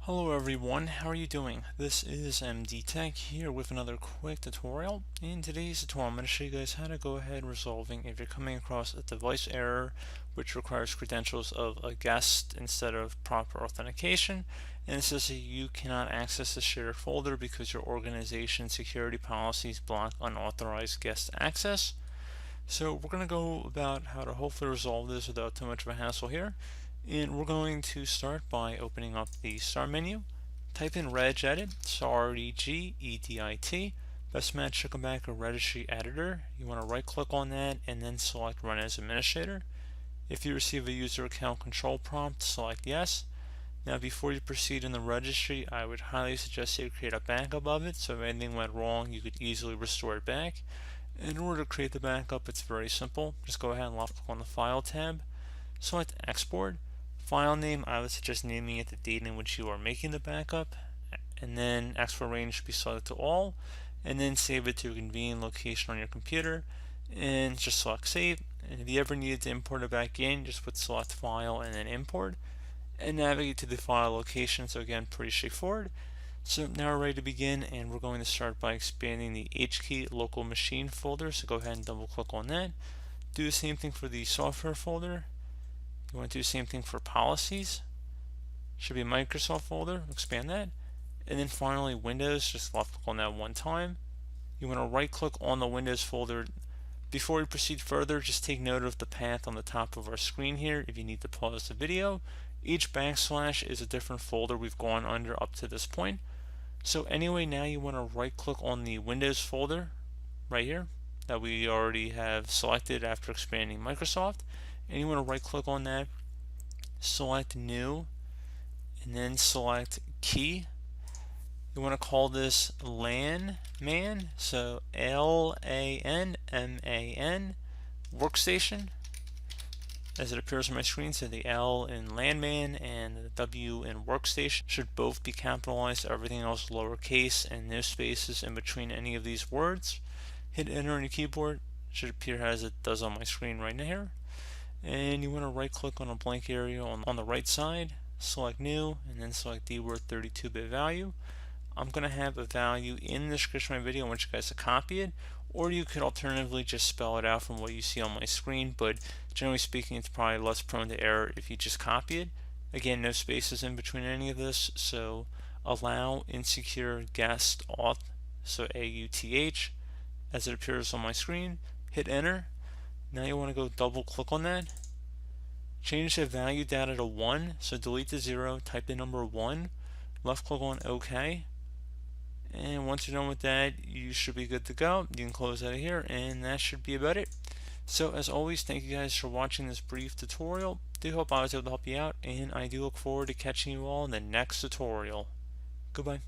Hello everyone, how are you doing? This is MD Tech here with another quick tutorial. In today's tutorial, I'm going to show you guys how to go ahead resolving if you're coming across a device error which requires credentials of a guest instead of proper authentication, and it says that you cannot access the shared folder because your organization's security policies block unauthorized guest access. So we're going to go about how to hopefully resolve this without too much of a hassle here. And we're going to start by opening up the Start menu. Type in Regedit, Regedit. Best match should come back a Registry Editor. You want to right click on that and then select Run as Administrator. If you receive a user account control prompt, select Yes. Now before you proceed in the registry, I would highly suggest you create a backup of it so if anything went wrong you could easily restore it back. In order to create the backup, it's very simple. Just go ahead and left click on the File tab, select Export. File name, I would suggest naming it the date in which you are making the backup, and then export range should be set to all, and then save it to a convenient location on your computer, and just select Save. And if you ever needed to import it back in, just put Select File and then Import, and navigate to the file location. So again, pretty straightforward. So now we're ready to begin, and we're going to start by expanding the HKey local machine folder. So go ahead and double click on that. Do the same thing for the software folder. You want to do the same thing for policies. Should be a Microsoft folder. Expand that. And then finally Windows, just left click on that one time. You want to right click on the Windows folder. Before we proceed further, just take note of the path on the top of our screen here if you need to pause the video. Each backslash is a different folder we've gone under up to this point. So anyway, now you want to right click on the Windows folder right here that we already have selected after expanding Microsoft, and you want to right click on that, select New, and then select Key. You want to call this LANman, so LANMAN workstation as it appears on my screen. So the L in LANman and the W in workstation should both be capitalized, everything else lowercase, and no spaces in between any of these words. Hit enter on your keyboard. It should appear as it does on my screen right here. And you want to right click on a blank area on the right side, select New, and then select the word 32-bit value. I'm going to have a value in the description of my video. I want you guys to copy it, or you could alternatively just spell it out from what you see on my screen, but generally speaking it's probably less prone to error if you just copy it. Again, no spaces in between any of this, so allow insecure guest auth, so AUTH, as it appears on my screen. Hit enter. Now you want to go double click on that. Change the value data to 1, so delete the 0, type the number 1, left click on OK. And once you're done with that, you should be good to go. You can close out of here, and that should be about it. So as always, thank you guys for watching this brief tutorial. Do hope I was able to help you out, and I do look forward to catching you all in the next tutorial. Goodbye.